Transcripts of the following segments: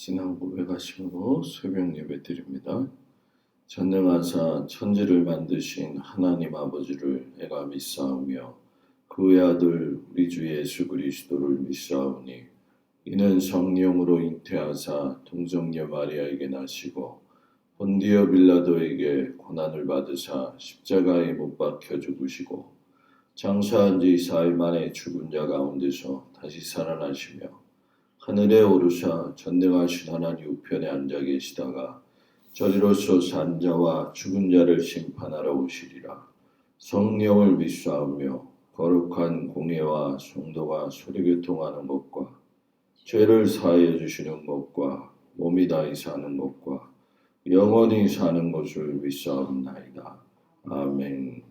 지난 고백하심으로 새벽 예배 드립니다. 전능하사 천지를 만드신 하나님 아버지를 내가 믿사오며 그의 아들 우리 주 예수 그리스도를 믿사오니 이는 성령으로 잉태하사 동정녀 마리아에게 나시고 본디오 빌라도에게 고난을 받으사 십자가에 못 박혀 죽으시고 장사한 지 4일 만에 죽은 자 가운데서 다시 살아나시며 하늘에 오르사 전능하신 하나님 우편에 앉아 계시다가 저리로서 산 자와 죽은 자를 심판하러 오시리라. 성령을 믿사오며 거룩한 공예와 성도가 소리교통하는 것과 죄를 사하여 주시는 것과 몸이 다히 사는 것과 영원히 사는 것을 믿사옵나이다. 아멘.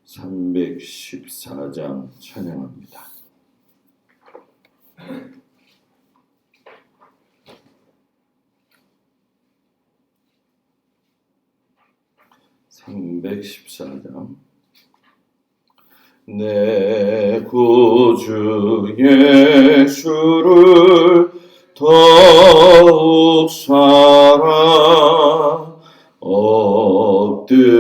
314장 찬양합니다. 내 구주 예수를 더욱 사랑 엎드려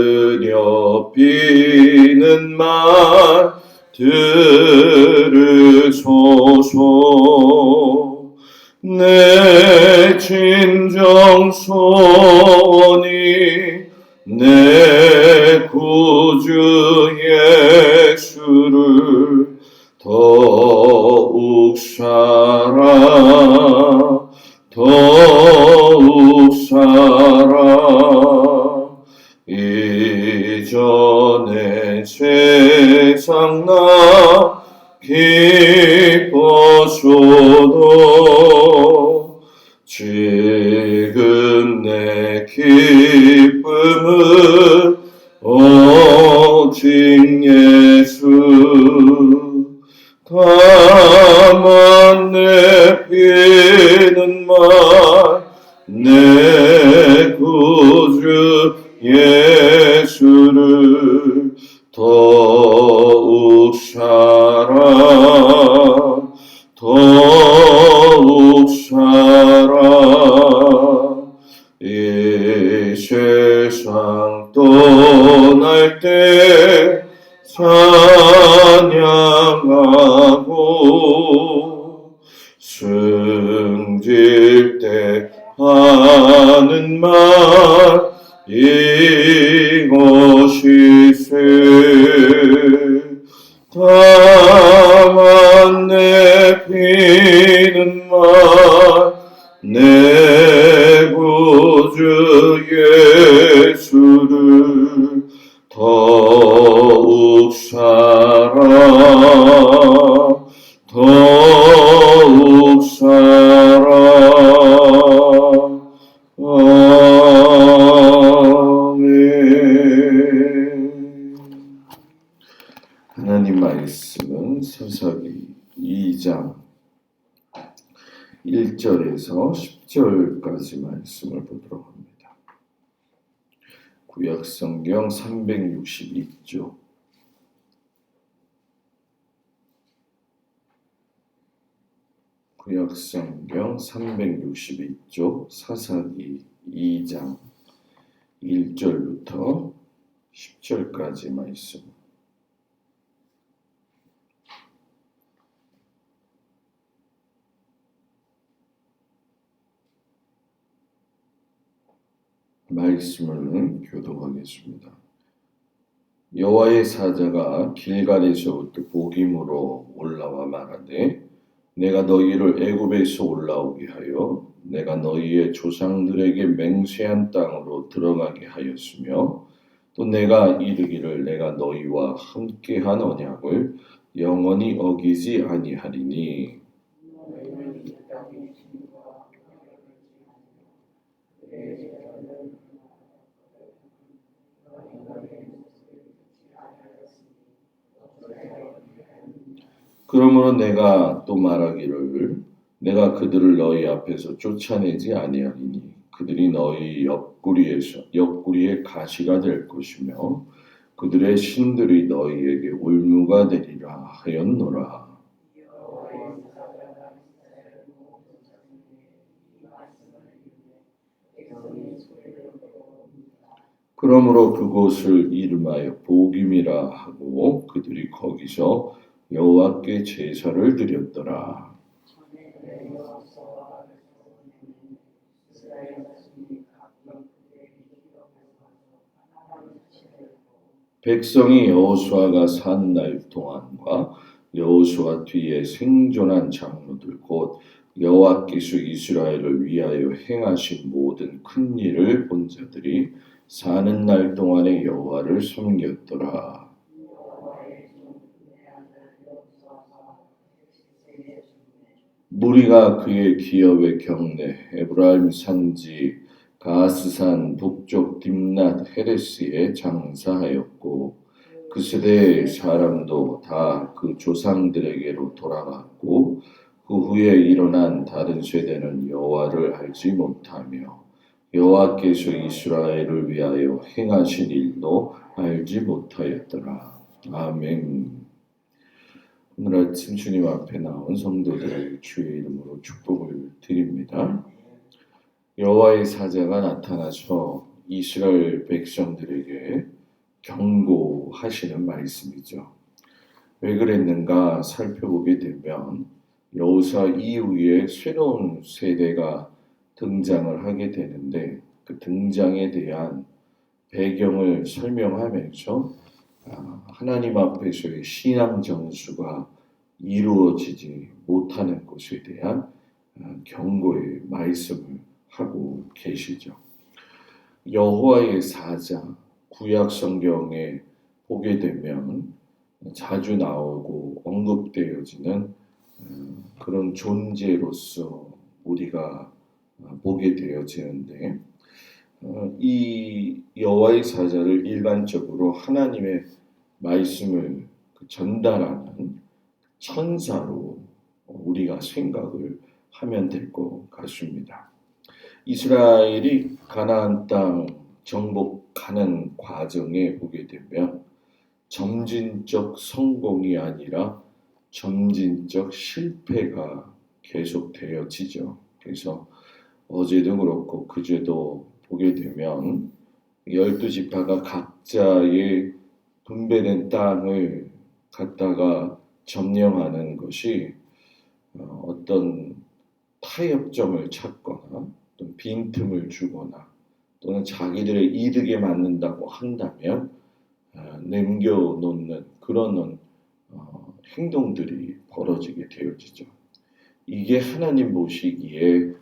비는 말 들으소서. 내 진정 소원이 내 구주 예수를 더욱 사랑 이전에 세상 나 기뻐서도 지금 내 기쁨은 오직 예수. 다만 내 비는 말 내 구주 예수를 더욱 사랑 이 세상 떠날 때 찬양하고 승질 때 하는 말 이것이세. 다만 내 비는 말 내 구주 예수를 더욱 사랑 아멘. 하나님 말씀은 사사기 2장 1절에서 10절까지 말씀을 보도록 합니다. 구약성경 362쪽 구약성경 362쪽 사사기 2장 1절부터 10절까지 말씀. 말씀을 교독하겠습니다. 여호와의 사자가 길갈에서부터 복임으로 올라와 말하되 내가 너희를 애굽에서 올라오게 하여 내가 너희의 조상들에게 맹세한 땅으로 들어가게 하였으며 또 내가 이르기를 내가 너희와 함께한 언약을 영원히 어기지 아니하리니 그러므로 내가 또 말하기를 내가 그들을 너희 앞에서 쫓아내지 아니하리니 그들이 너희 옆구리에 가시가 될 것이며 그들의 신들이 너희에게 올무가 되리라 하였노라. 그러므로 그곳을 이름하여 보김이라 하고 그들이 거기서 여호와께 제사를 드렸더라. 백성이 여호수아가 산 날 동안과 여호수아 뒤에 생존한 장로들 곧 여호와께서 이스라엘을 위하여 행하신 모든 큰 일을 본 자들이 사는 날 동안에 여호와를 섬겼더라. 무리가 그의 기업의 경내 에브라임 산지 가스산 북쪽 딥낫 헤레스에 장사하였고 그 세대의 사람도 다 그 조상들에게로 돌아갔고 그 후에 일어난 다른 세대는 여호와를 알지 못하며 여호와께서 이스라엘을 위하여 행하신 일도 알지 못하였더라. 아멘. 오늘 아침 주님 앞에 나온 성도들에게 주의 이름으로 축복을 드립니다. 여호와의 사자가 나타나서 이스라엘 백성들에게 경고하시는 말씀이죠. 왜 그랬는가 살펴보게 되면 여호수아 이후에 새로운 세대가 등장을 하게 되는데 그 등장에 대한 배경을 설명하면서 하나님 앞에서의 신앙 전수가 이루어지지 못하는 것에 대한 경고의 말씀을 하고 계시죠. 여호와의 사자 구약 성경에 보게 되면 자주 나오고 언급되어지는 그런 존재로서 우리가 보게 되어지는데 이 여호와의 사자를 일반적으로 하나님의 말씀을 전달하는 천사로 우리가 생각을 하면 될 것 같습니다. 이스라엘이 가나안 땅 정복하는 과정에 보게 되면 점진적 성공이 아니라 점진적 실패가 계속되어지죠. 그래서 어제도 그렇고 그제도 보게 되면 12지파가 각자의 분배된 땅을 갖다가 점령하는 것이 어떤 타협점을 찾거나 또는 빈틈을 주거나 또는 자기들의 이득에 맞는다고 한다면 남겨놓는 그런 행동들이 벌어지게 되어지죠. 이게 하나님 보시기에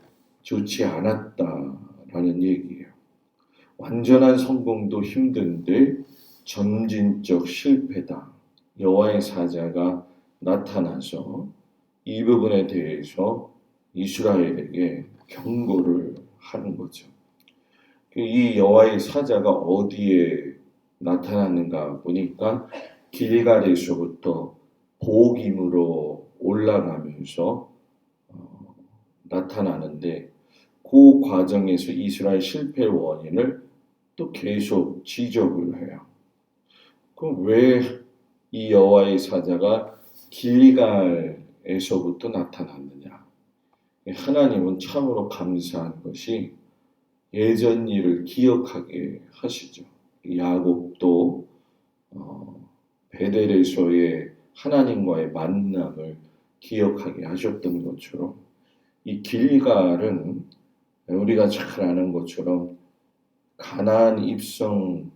좋지 않았다라는 얘기예요. 완전한 성공도 힘든데 점진적 실패다. 여호와의 사자가 나타나서 이 부분에 대해서 이스라엘에게 경고를 하는 거죠. 이 여호와의 사자가 어디에 나타났는가 보니까 길갈에서부터 보김으로 올라가면서 나타나는데 그 과정에서 이스라엘 실패 원인을 또 계속 지적을 해요. 그럼 왜 이 여호와의 사자가 길갈에서부터 나타났느냐? 하나님은 참으로 감사한 것이 예전 일을 기억하게 하시죠. 야곱도 베델에서의 하나님과의 만남을 기억하게 하셨던 것처럼 이 길갈은 우리가 잘 아는 것처럼 가나안 입성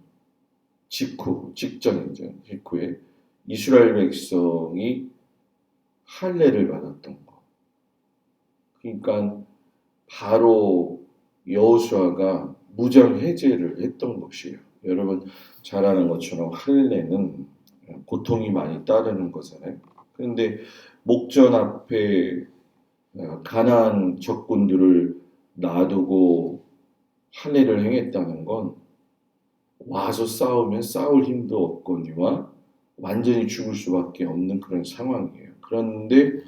직후에 이스라엘 백성이 할례를 받았던 것. 그러니까 바로 여호수아가 무장 해제를 했던 것이에요. 여러분 잘 아는 것처럼 할례는 고통이 많이 따르는 거잖아요. 그런데 목전 앞에 가나안 적군들을 놔두고 할례를 행했다는 건 와서 싸우면 싸울 힘도 없거니와 완전히 죽을 수밖에 없는 그런 상황이에요. 그런데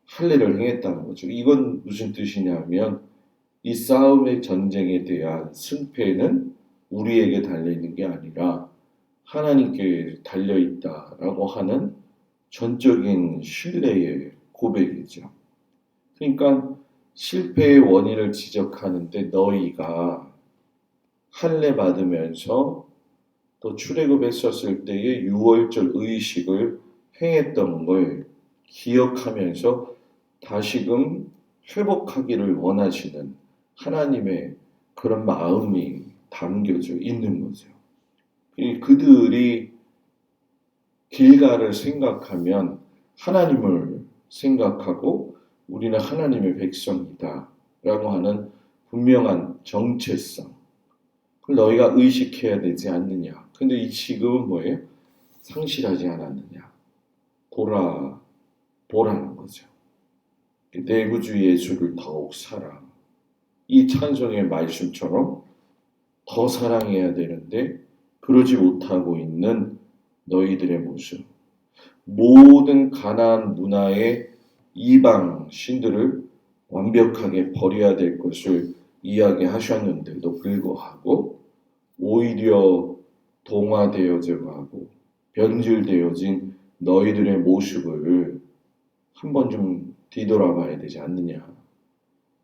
할례를 행했다는 거죠. 이건 무슨 뜻이냐면 이 싸움의 전쟁에 대한 승패는 우리에게 달려있는 게 아니라 하나님께 달려있다라고 하는 전적인 신뢰의 고백이죠. 그러니까 실패의 원인을 지적하는데 너희가 할례 받으면서 또 출애굽했었을 때의 유월절 의식을 행했던 걸 기억하면서 다시금 회복하기를 원하시는 하나님의 그런 마음이 담겨져 있는 거죠. 그들이 길가를 생각하면 하나님을 생각하고 우리는 하나님의 백성이다 라고 하는 분명한 정체성, 그걸 너희가 의식해야 되지 않느냐. 근데 이 지금은 뭐예요? 상실하지 않았느냐. 보라는 거죠. 내 구주 예수를 더욱 사랑. 이 찬송의 말씀처럼 더 사랑해야 되는데 그러지 못하고 있는 너희들의 모습. 모든 가나안 문화의 이방 신들을 완벽하게 버려야 될 것을 이야기하셨는데도 불구하고 오히려 동화되어져 가고 변질되어진 너희들의 모습을 한번 좀 뒤돌아봐야 되지 않느냐.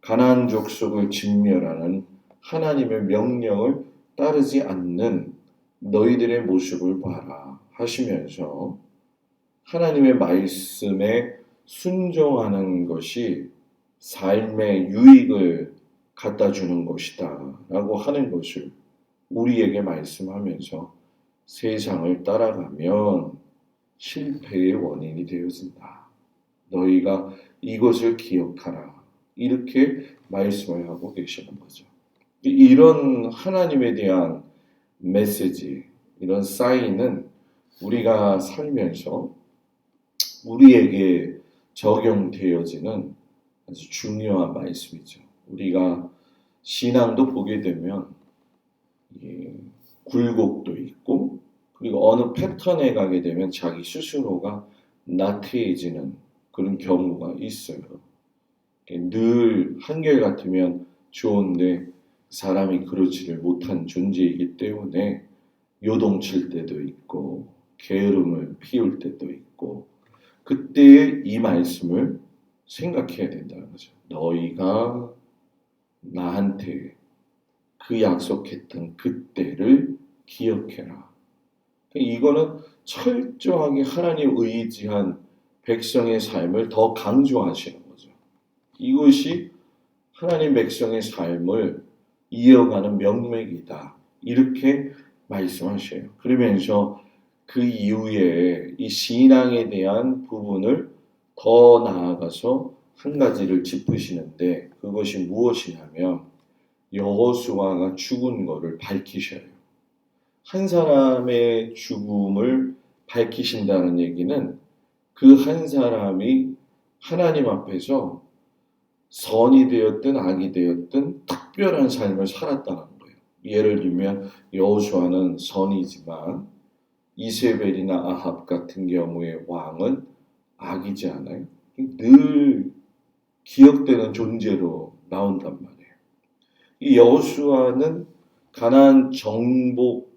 가나안 족속을 진멸하는 하나님의 명령을 따르지 않는 너희들의 모습을 봐라 하시면서 하나님의 말씀에 순종하는 것이 삶의 유익을 갖다 주는 것이다 라고 하는 것을 우리에게 말씀하면서 세상을 따라가면 실패의 원인이 되어진다. 너희가 이것을 기억하라. 이렇게 말씀을 하고 계시는 거죠. 이런 하나님에 대한 메시지, 이런 사인은 우리가 살면서 우리에게 적용되어지는 아주 중요한 말씀이죠. 우리가 신앙도 보게 되면 굴곡도 있고 그리고 어느 패턴에 가게 되면 자기 스스로가 나태해지는 그런 경우가 있어요. 늘 한결같으면 좋은데 사람이 그렇지를 못한 존재이기 때문에 요동칠 때도 있고 게으름을 피울 때도 있고 그때의 이 말씀을 생각해야 된다는 거죠. 너희가 나한테 그 약속했던 그때를 기억해라. 이거는 철저하게 하나님 의지한 백성의 삶을 더 강조하시는 거죠. 이것이 하나님 백성의 삶을 이어가는 명맥이다. 이렇게 말씀하셔요. 그러면서 그 이후에 이 신앙에 대한 부분을 더 나아가서 한 가지를 짚으시는데 그것이 무엇이냐면 여호수아가 죽은 것을 밝히셔요. 한 사람의 죽음을 밝히신다는 얘기는 그 한 사람이 하나님 앞에서 선이 되었든 악이 되었든 특별한 삶을 살았다는 거예요. 예를 들면 여호수아는 선이지만 이세벨이나 아합 같은 경우의 왕은 악이지 않아요? 늘 기억되는 존재로 나온단 말이에요. 이 여호수아는 가나안 정복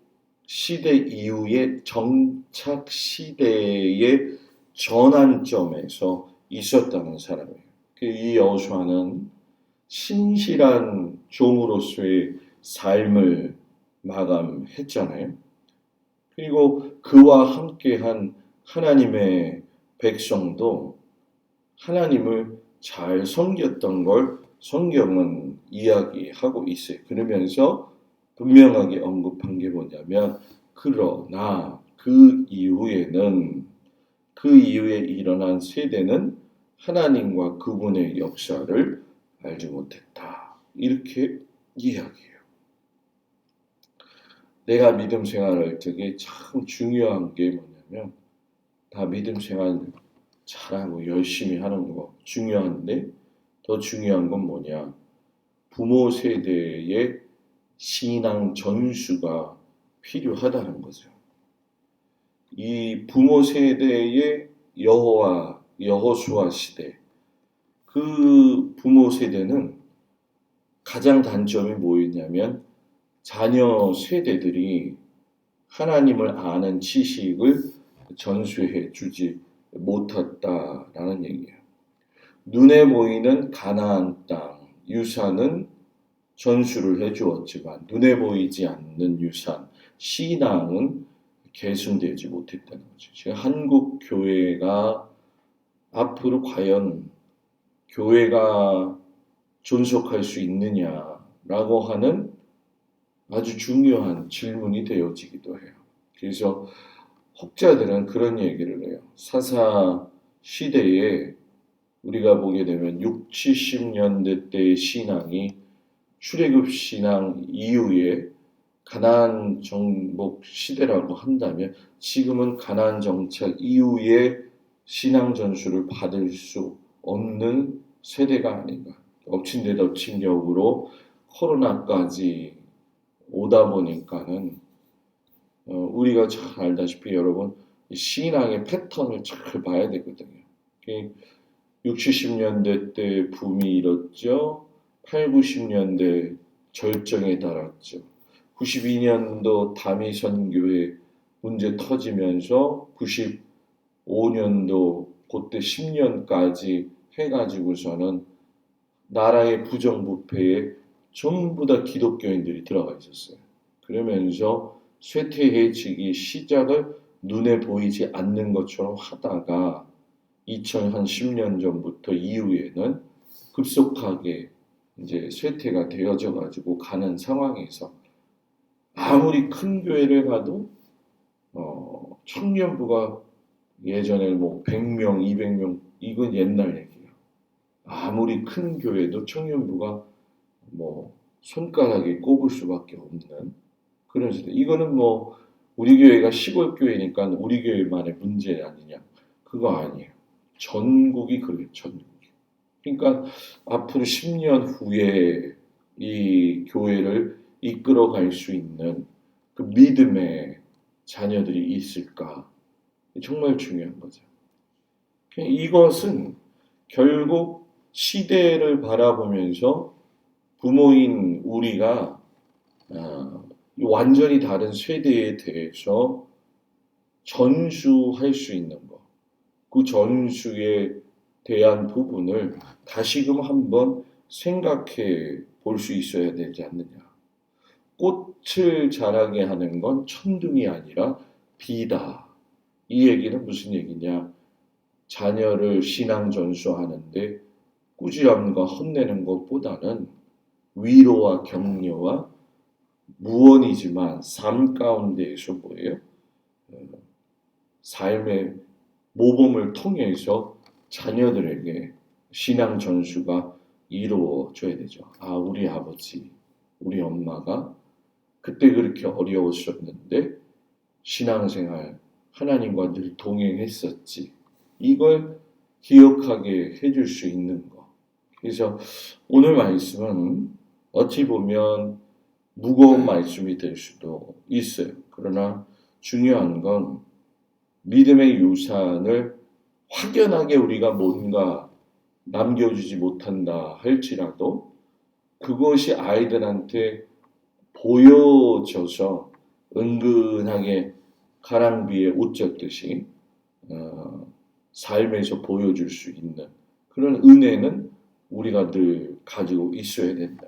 시대 이후의 정착 시대의 전환점에서 있었다는 사람이에요. 이 여호수아는 신실한 종으로서의 삶을 마감했잖아요. 그리고 그와 함께한 하나님의 백성도 하나님을 잘 섬겼던 걸 성경은 이야기하고 있어요. 그러면서 분명하게 언급한 게 뭐냐면 그러나 그 이후에 일어난 세대는 하나님과 그분의 역사를 알지 못했다. 이렇게 이야기해요. 내가 믿음 생활할 적에 참 중요한 게 뭐냐면 다 믿음 생활 잘하고 열심히 하는 거 중요한데 더 중요한 건 뭐냐? 부모 세대의 신앙 전수가 필요하다는 거죠. 이 부모 세대의 여호수아 시대, 그 부모 세대는 가장 단점이 뭐였냐면 자녀 세대들이 하나님을 아는 지식을 전수해 주지 못했다라는 얘기예요. 눈에 보이는 가나안 땅, 유산은 전수를 해주었지만 눈에 보이지 않는 유산, 신앙은 계승되지 못했다는 거죠. 지금 한국 교회가 앞으로 과연 교회가 존속할 수 있느냐라고 하는 아주 중요한 질문이 되어지기도 해요. 그래서 혹자들은 그런 얘기를 해요. 사사 시대에 우리가 보게 되면 6, 70년대 때의 신앙이 출애굽 신앙 이후에 가나안 정복 시대라고 한다면 지금은 가나안 정착 이후에 신앙 전수를 받을 수 없는 세대가 아닌가. 엎친 데 덮친 격으로 코로나까지 오다 보니까는 우리가 잘 알다시피 여러분 신앙의 패턴을 잘 봐야 되거든요. 6, 70년대 때 붐이 일었죠. 8, 90년대 절정에 달았죠. 92년도 다미선교회 문제 터지면서 95년도 그때 10년까지 해가지고서는 나라의 부정부패에 전부 다 기독교인들이 들어가 있었어요. 그러면서 쇠퇴해지기 시작을 눈에 보이지 않는 것처럼 하다가 2010년 전부터 이후에는 급속하게 이제 쇠퇴가 되어져 가지고 가는 상황에서 아무리 큰 교회를 가도 청년부가 예전에 뭐 100명, 200명 이건 옛날 얘기예요. 아무리 큰 교회도 청년부가 뭐 손가락에 꼽을 수밖에 없는 그런 시대. 이거는 뭐 우리 교회가 시골 교회니까 우리 교회만의 문제 아니냐? 그거 아니에요. 전국이 그래요. 전국이. 그러니까 앞으로 10년 후에 이 교회를 이끌어갈 수 있는 그 믿음의 자녀들이 있을까? 정말 중요한 거죠. 이것은 결국 시대를 바라보면서 부모인 우리가 완전히 다른 세대에 대해서 전수할 수 있는 것, 그 전수에 대한 부분을 다시금 한번 생각해 볼 수 있어야 되지 않느냐. 꽃을 자라게 하는 건 천둥이 아니라 비다. 이 얘기는 무슨 얘기냐? 자녀를 신앙 전수하는데 꾸지람과 혼내는 것보다는 위로와 격려와 무언이지만 삶 가운데에서 뭐예요? 삶의 모범을 통해서 자녀들에게 신앙 전수가 이루어져야 되죠. 아, 우리 아버지, 우리 엄마가 그때 그렇게 어려웠었는데 신앙생활 하나님과 늘 동행했었지. 이걸 기억하게 해줄 수 있는 거. 그래서 오늘 말씀은 어찌 보면 무거운 말씀이 될 수도 있어요. 그러나 중요한 건 믿음의 유산을 확연하게 우리가 뭔가 남겨주지 못한다 할지라도 그것이 아이들한테 보여져서 은근하게 가랑비에 옷 젖듯이 삶에서 보여줄 수 있는 그런 은혜는 우리가 늘 가지고 있어야 된다.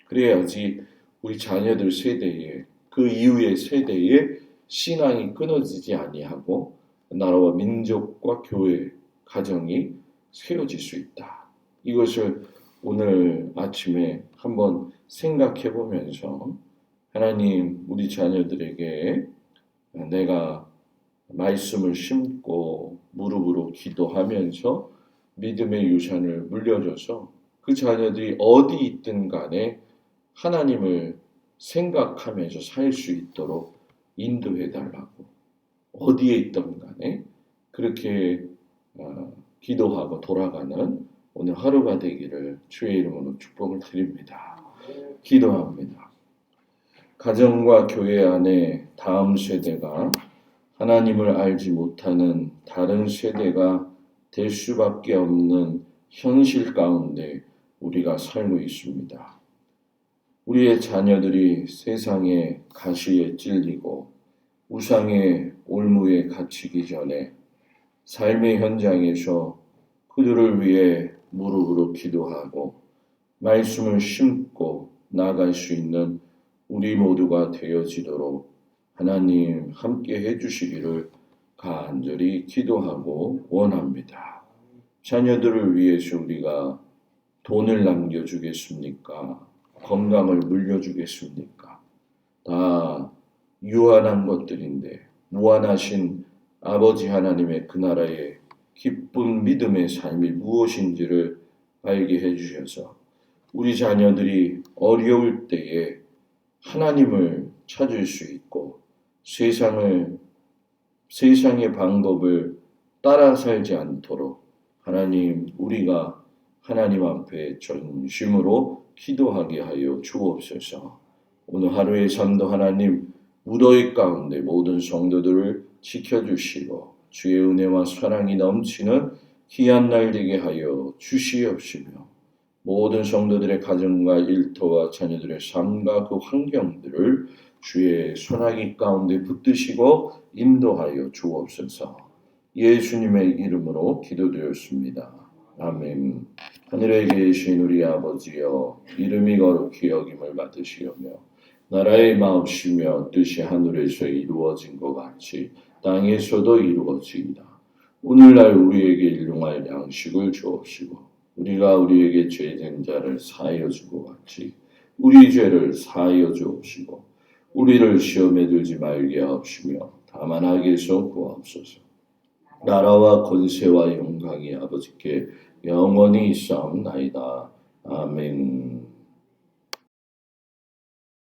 그래야지 우리 자녀들 세대에 그 이후의 세대에 신앙이 끊어지지 아니하고 나라와 민족과 교회, 가정이 세워질 수 있다. 이것을 오늘 아침에 한번 생각해 보면서 하나님 우리 자녀들에게 내가 말씀을 심고 무릎으로 기도하면서 믿음의 유산을 물려줘서 그 자녀들이 어디 있든 간에 하나님을 생각하면서 살 수 있도록 인도해 달라고 어디에 있든 간에 그렇게 기도하고 돌아가는 오늘 하루가 되기를 주의 이름으로 축복을 드립니다. 기도합니다. 가정과 교회 안에 다음 세대가 하나님을 알지 못하는 다른 세대가 될 수밖에 없는 현실 가운데 우리가 살고 있습니다. 우리의 자녀들이 세상의 가시에 찔리고 우상의 올무에 갇히기 전에 삶의 현장에서 그들을 위해 무릎으로 기도하고 말씀을 심고 나아갈 수 있는 우리 모두가 되어지도록 하나님 함께 해주시기를 간절히 기도하고 원합니다. 자녀들을 위해서 우리가 돈을 남겨주겠습니까? 건강을 물려주겠습니까? 다 유한한 것들인데 무한하신 아버지 하나님의 그 나라의 기쁜 믿음의 삶이 무엇인지를 알게 해주셔서 우리 자녀들이 어려울 때에 하나님을 찾을 수 있고 세상의 방법을 따라 살지 않도록 하나님 우리가 하나님 앞에 전심으로 기도하게 하여 주옵소서. 오늘 하루의 삶도 하나님 무더위 가운데 모든 성도들을 지켜주시고 주의 은혜와 사랑이 넘치는 귀한 날 되게 하여 주시옵시며 모든 성도들의 가정과 일터와 자녀들의 삶과 그 환경들을 주의 손아귀 가운데 붙드시고 인도하여 주옵소서. 예수님의 이름으로 기도드렸습니다. 아멘. 하늘에 계신 우리 아버지여 이름이 거룩히 여김을 받으시오며 나라의 마옵시며 뜻이 하늘에서 이루어진 것 같이 땅에서도 이루어지이다. 오늘날 우리에게 일용할 양식을 주옵시고 우리가 우리에게 죄진 자를 사하여 주고 같이 우리 죄를 사하여 주옵시고 우리를 시험에 들지 말게 하옵시며 다만 악에서 구하옵소서. 나라와 권세와 영광이 아버지께 영원히 있사옵나이다. 아멘.